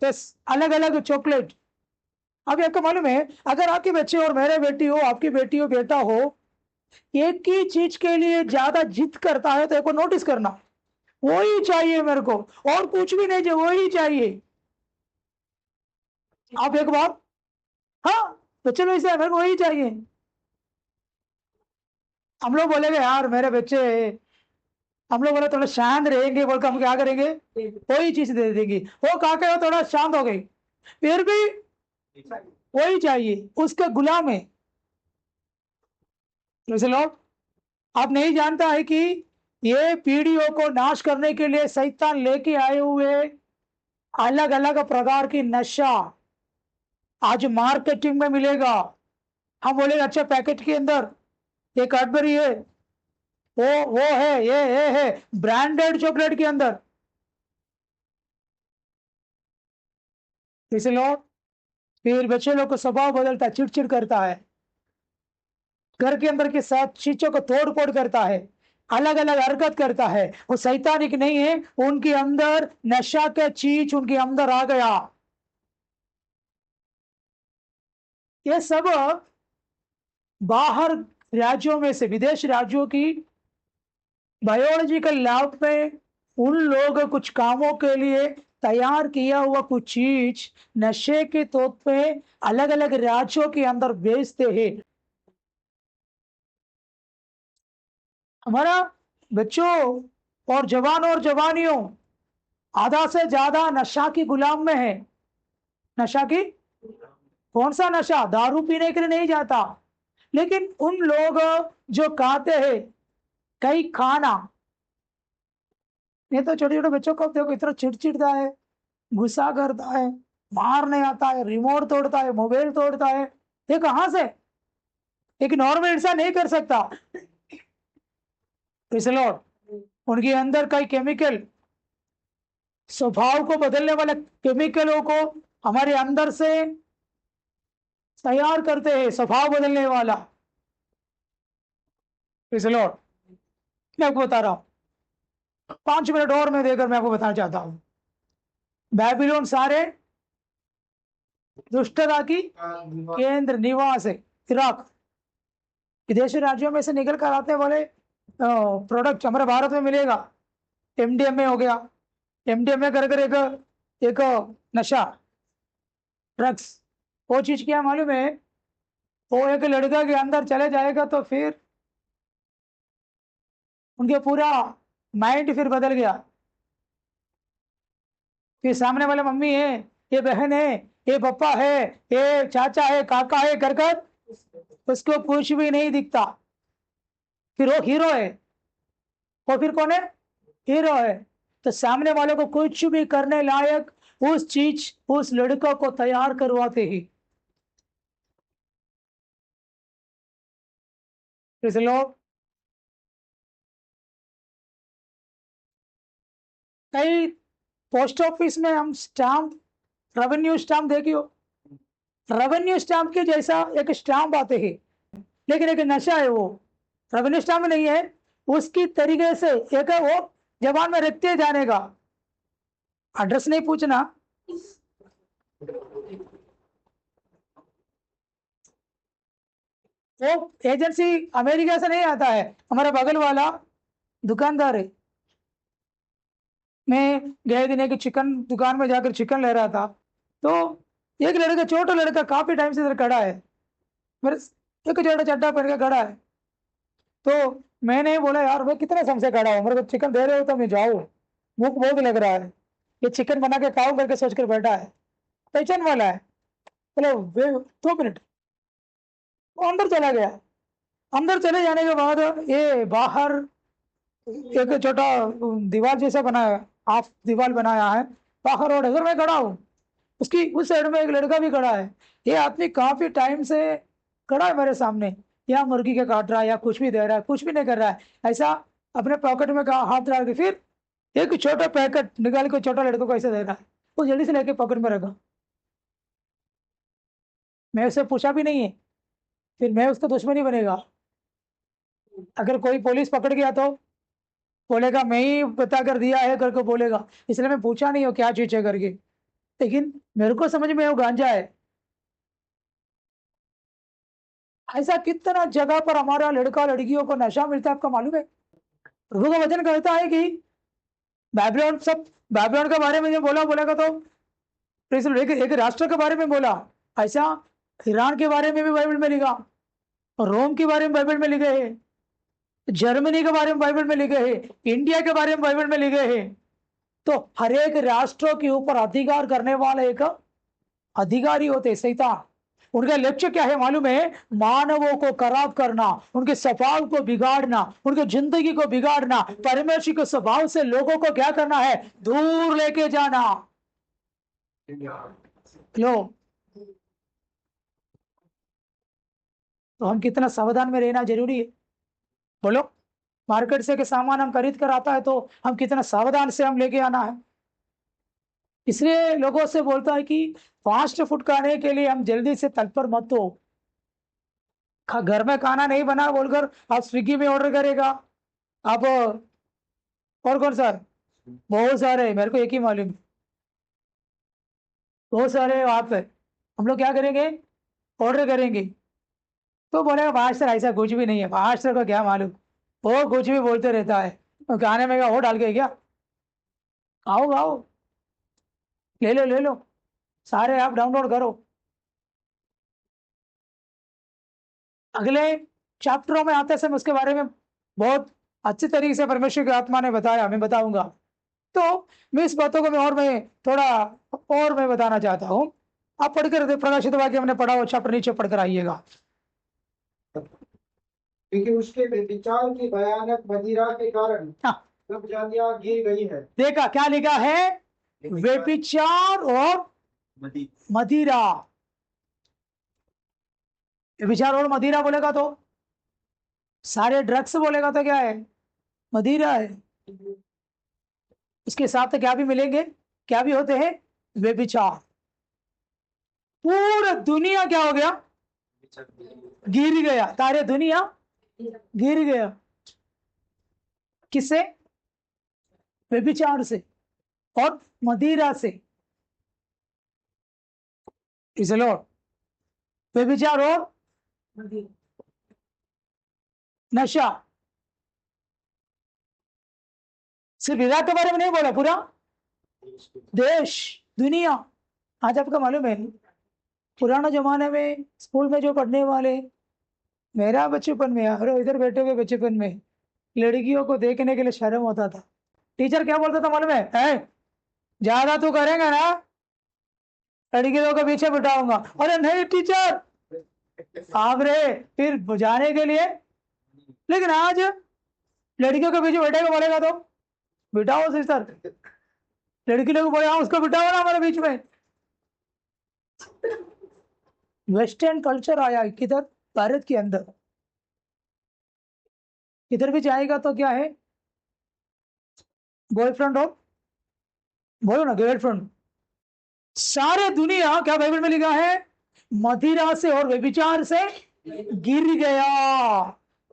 बस अलग अलग चॉकलेट। अभी आपको मालूम है अगर आपके बच्चे और मेरे बेटी हो, आपकी बेटी हो, बेटा हो, एक ही चीज के लिए ज्यादा जिद करता है तो एक को नोटिस करना, वही चाहिए मेरे को, और कुछ भी नहीं चाहिए, वही चाहिए। आप एक बार, हाँ बच्चे लोग ऐसे मेरे को वही चाहिए। हम लोग बोलेंगे यार मेरे बच्चे, हम लोग बोले थोड़ा शांत रहेंगे, बोलकर हम क्या करेंगे वही चीज दे देंगे। वो काके वो थोड़ा शांत हो गई, फिर भी वही चाहिए, उसके गुलाम है। जैसे लोग, आप नहीं जानता है कि ये पीढ़ियों को नाश करने के लिए शैतान लेके आए हुए अलग अलग प्रकार की नशा आज मार्केटिंग में मिलेगा। हम बोलेंगे अच्छा पैकेट के अंदर ये कैडबरी है, वो है, ये है ब्रांडेड चॉकलेट के अंदर। इसे लोग, फिर बच्चे लोग को स्वभाव बदलता है, चिड़चिड़ करता है, घर के अंदर के साथ चीजों को तोड़ फोड़ करता है, अलग अलग हरकत करता है। वो शैतानिक नहीं है, उनके अंदर नशा का चीज उनके अंदर आ गया। ये सब बाहर राज्यों में से, विदेश राज्यों की बायोलॉजिकल लैब में उन लोग कुछ कामों के लिए तैयार किया हुआ कुछ चीज नशे के तौर पे अलग अलग राज्यों के अंदर बेचते हैं। हमारा बच्चों और जवान और जवानियों आधा से ज्यादा नशा की गुलाम में है। नशा की, कौन सा नशा? दारू पीने के लिए नहीं जाता, लेकिन उन लोग जो खाते हैं कई खाना, नहीं तो छोटे छोटे बच्चों को देखो इतना चिड़चिड़ता है, गुस्सा करता है, मारने आता है, रिमोट तोड़ता है, मोबाइल तोड़ता है। ये कहां से? एक नॉर्मल इंसान नहीं कर सकता। इसलिए उनके अंदर कई केमिकल, स्वभाव को बदलने वाले केमिकलों को हमारे अंदर से तैयार करते हैं, स्वभाव बदलने वाला। इसलिए मैं आपको बता रहा हूं, 5 मिनट और मैं देकर मैं आपको बताना चाहता हूं। बेबीलोन सारे दुष्टता की केंद्र निवास है। इराक, विदेशी राज्यों में से निकल कर आते वाले प्रोडक्ट हमारे भारत में मिलेगा। एमडीएमए हो गया, एमडीएमए कर कर एक नशा, ड्रग्स। वो चीज क्या मालूम है? वो एक लड़का के अंदर चले जाएगा तो फिर उनके पूरा माइंड फिर बदल गया। फिर सामने वाले मम्मी है, ये बहन है, ये पापा है, ये चाचा है, काका है कर कर उसको कुछ भी नहीं दिखता। फिर वो हीरो है। वो फिर कौन है? हीरो है। तो सामने वाले को कुछ भी करने लायक उस चीज उस लड़का को तैयार करवाते ही। इस लोग कई पोस्ट ऑफिस में हम स्टाम्प, रेवेन्यू स्टाम्प देखियो, रेवेन्यू स्टाम्प के जैसा एक स्टाम्प आते हैं, लेकिन एक नशा है वो, रेवेन्यू स्टाम्प नहीं है, उसकी तरीके से एक है वो जबान में रखते जाने का, एड्रेस नहीं पूछना। वो एजेंसी अमेरिका से नहीं आता है, हमारा बगल वाला दुकानदार है। मैं गए दिन एक चिकन दुकान में जाकर चिकन ले रहा था, तो एक लड़का, छोटा लड़का, काफी टाइम से इधर खड़ा है, मेरे एक छोटा चड्डा पहन के खड़ा है। तो मैंने बोला यार मैं कितना समय से खड़ा हूँ, मेरे को चिकन दे रहे हो तो मैं जाऊँ, भूख बहुत लग रहा है, ये चिकन बना के खाऊं करके सोच कर बैठा है, पहचान वाला है। बोले 2 मिनट, वो अंदर चला गया। अंदर चले जाने के बाद ये बाहर एक छोटा दीवार जैसा बनाया, हाफ दीवार बनाया है, बाहर रोड है, उधर मैं खड़ा हूँ, उसकी उस साइड में एक लड़का भी खड़ा है। ये आदमी काफी टाइम से खड़ा है मेरे सामने, या मुर्गी के काट रहा है या कुछ भी दे रहा है, कुछ भी नहीं कर रहा है, ऐसा अपने पॉकेट में हाथ डाल के फिर एक छोटा पैकेट निकाल के छोटा लड़के को ऐसे दे रहा है, वो जल्दी से लेके पॉकेट में रखा। मैं उससे पूछा भी नहीं है, फिर मैं उसका दुश्मनी बनेगा। अगर कोई पुलिस पकड़ गया तो बोलेगा मैं ही बता कर दिया है करके बोलेगा, इसलिए मैं पूछा नहीं हो क्या चीज है करके। लेकिन मेरे को समझ में वो गांजा है। ऐसा कितना जगह पर हमारा लड़का लड़कियों को नशा मिलता है, आपका मालूम है? प्रभु का वचन कहता है कि बाइबल, सब बाइबल के बारे में जो बोलेगा तो एक राष्ट्र के बारे में बोला, ऐसा ईरान के बारे में भी बाइबल में लिखा, रोम के बारे में बाइबल में लिखे है, जर्मनी के बारे में बाइबल में लिखे है, इंडिया के बारे में बाइबल में लिखे हैं। तो हर एक राष्ट्रों के ऊपर अधिकार करने वाला एक अधिकारी होते शैतान। उनका लक्ष्य क्या है मालूम है? मानवों को खराब करना, उनके स्वभाव को बिगाड़ना, उनकी जिंदगी को बिगाड़ना, परमेश्वर के स्वभाव से लोगों को क्या करना है? दूर लेके जाना। लो, तो हम कितना सावधान में रहना जरूरी है, बोलो। मार्केट से के सामान हम खरीद कर आता है तो हम कितना सावधान से हम लेके आना है। इसलिए लोगों से बोलता है कि फास्ट फूड खाने के लिए हम जल्दी से तत्पर मत हो। घर में खाना नहीं बना बोलकर आप स्विगी में ऑर्डर करेगा आप, और कौन सा है? बहुत सारे हैं, मेरे को एक ही मालूम है, बहुत सारे आप है। हम लोग क्या करेंगे? ऑर्डर करेंगे तो बोलेगा फास्ट ऐसा कुछ भी नहीं है, फास्ट को क्या मालूम, वो कुछ भी बोलते रहता है, तो खाने में क्या वो डाल के क्या? खाओ खाओ, ले लो ले लो, सारे ऐप डाउनलोड करो। अगले चैप्टरों में आते समय उसके बारे में बहुत अच्छी तरीके से परमेश्वर की आत्मा ने बताया, मैं बताऊंगा। तो मैं इस बातों को मैं थोड़ा और मैं बताना चाहता हूँ। आप पढ़कर प्रकाशित वाक्य हमने पढ़ा हो, चैप्टर नीचे पढ़कर आइएगा। क्योंकि उसके व्यभिचार की भयानक मदिरा के कारण हाँ, सब जातियां गिर गई है। देखा क्या लिखा है? व्यभिचार और मदिरा। व्यभिचार और मदिरा बोलेगा तो सारे ड्रग्स बोलेगा तो क्या है? मदिरा है। इसके साथ क्या भी मिलेंगे, क्या भी होते हैं? व्यभिचार। पूरा दुनिया क्या हो गया? गिर गया, सारे दुनिया गिर गया। किससे? व्यभिचार से और मदिरा से। इस लॉर्ड, व्यभिचार और नशा। सिर्फ इराक के बारे में नहीं बोला, पूरा देश, दुनिया। आज आपका मालूम है पुराने जमाने में स्कूल में जो पढ़ने वाले, मेरा बचपन में और इधर बैठे हुए बचपन में लड़कियों को देखने के लिए शर्म होता था। टीचर क्या बोलता था मालूम है? ज्यादा तू करेंगे ना लड़कियों को पीछे बिठाऊंगा। अरे नहीं टीचर, आप रे फिर बुझाने के लिए। लेकिन आज लड़कियों के पीछे बैठेगा बोलेगा तो बिठाओ सिस्टर, लड़की लोग बोले हाँ उसको बिठाओ ना हमारे बीच में। वेस्टर्न कल्चर आया किधर? भारत के अंदर। किधर भी जाएगा तो क्या है? बॉयफ्रेंड और बोलो ना गर्लफ्रेंड। सारे दुनिया क्या बाइबल में लिखा है? मदिरा से और व्यभिचार से गिर गया।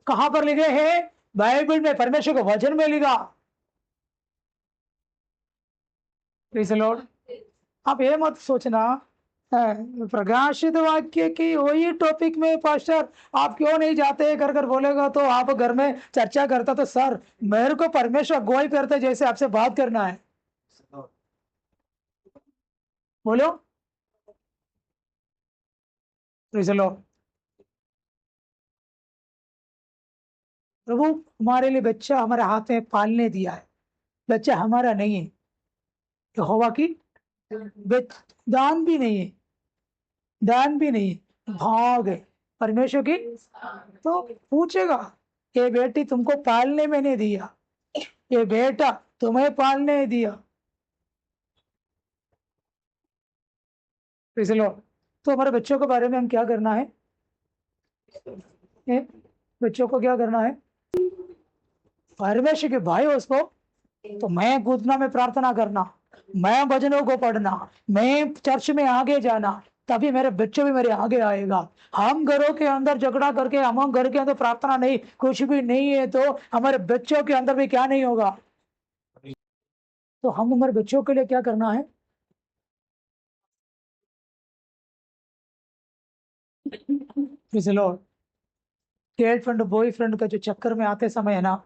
कहां पर लिखे हैं? बाइबल में, परमेश्वर के वचन में लिखा। Praise the Lord. आप ये मत सोचना प्रकाशित वाक्य की वही टॉपिक में पास्टर आप क्यों नहीं जाते कर कर बोलेगा तो आप घर में चर्चा करता तो सर मेरे को परमेश्वर अगुवाई करते जैसे आपसे बात करना है। बोलो प्रेज़ द लॉर्ड। प्रभु हमारे लिए बच्चा हमारे हाथ में पालने दिया है, बच्चा हमारा नहीं है। यहोवा की दान भी नहीं है, दान भी नहीं है, भाग है परमेश्वर की। तो पूछेगा ये बेटी तुमको पालने में नहीं दिया, ये बेटा तुम्हें पालने दिया। Praise the Lord. तो हमारे बच्चों के बारे में हम क्या करना है? बच्चों को क्या करना है? परमेश्वर के भाई उसको तो मैं कूदना में प्रार्थना करना, मैं भजनों को पढ़ना, मैं चर्च में आगे जाना, तभी मेरे बच्चे भी मेरे आगे आएगा। हम घरों के अंदर झगड़ा करके हम घर के अंदर प्रार्थना नहीं, कुछ भी नहीं है तो हमारे बच्चों के अंदर भी क्या नहीं होगा। तो हम हमारे बच्चों के लिए क्या करना है? गर्लफ्रेंड बॉयफ्रेंड का जो चक्कर में आते समय है ना,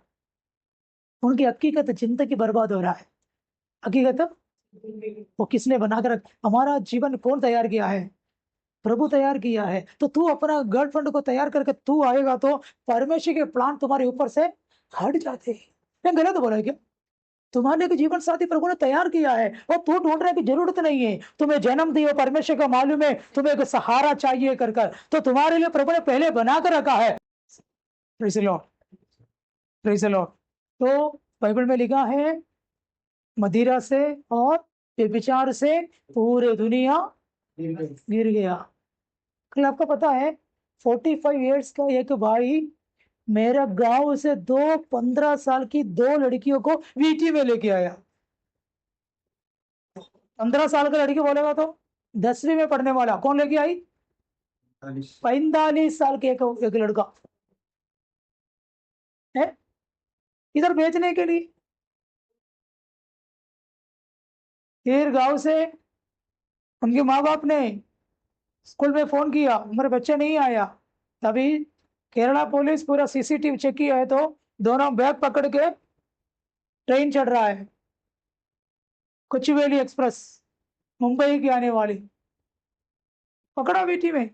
उनकी हकीकत जिंदगी बर्बाद हो रहा है। हकीकत वो किसने बनाकर हमारा जीवन कौन तैयार किया है? प्रभु तैयार किया है। तो तू अपना गर्लफ्रेंड को तैयार करके तू आएगा तो परमेश्वर के प्लान तुम्हारे ऊपर से हट जाते हैं। मैं गलत बोला है क्या? तुम्हारे लिए जीवन साथी प्रभु ने तैयार किया है और तू ढूंढने की जरूरत नहीं है। तुम्हें जन्म दिया परमेश्वर का मालूम है, तुम्हें एक सहारा चाहिए कर तो तुम्हारे लिए प्रभु ने पहले बना कर रखा है। Praise the Lord, praise the Lord. तो बाइबल में लिखा है मदिरा से और व्यभिचार से पूरे दुनिया गिर गया। कल आपको पता है 45 इयर्स का एक भाई मेरा गांव से 15 साल की 2 लड़कियों को वीटी में लेके आया। 15 साल का लड़की बोलेगा तो 10वीं में पढ़ने वाला कौन लेके आई? 45 साल के एक लड़का है इधर बेचने के लिए। फिर गांव से उनके माँ बाप ने स्कूल में फोन किया, हमारे बच्चे नहीं आया। तभी केरला पुलिस पूरा सीसीटीवी चेक किया है तो दोनों बैग पकड़ के ट्रेन चढ़ रहा है, कोचुवेली एक्सप्रेस मुंबई की आने वाली। पकड़ा वीटी में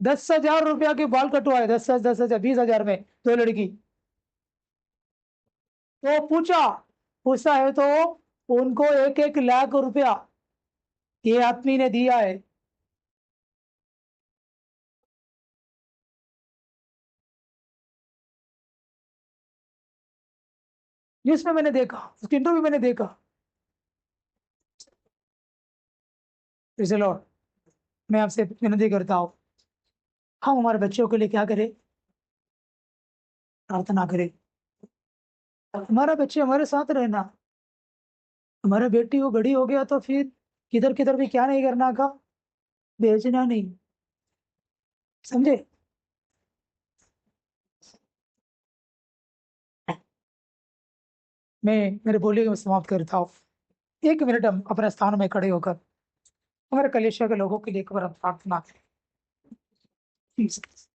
10,000 रुपया के बाल कटवाए, 10,000 20,000 में 2 लड़की। तो पूछा है तो उनको 1-1 लाख रुपया ये आदमी ने दिया है। जिसमें मैंने देखा, उसकी इंटरव्यू मैंने देखा। लॉर्ड, मैं आपसे विनती करता हूँ हम हमारे बच्चों के लिए क्या करें? प्रार्थना करें। हमारा बच्चे हमारे साथ रहना। हमारा बेटी वो बड़ी हो गया तो फिर किधर किधर भी क्या नहीं करना का, बेचना नहीं। समझे? मैं मेरे बोले को समाप्त करता हूँ। 1 मिनट हम अपने स्थान में खड़े होकर हमारे कलेशिया के लोगों के लिए एक बार हम प्रार्थना करें।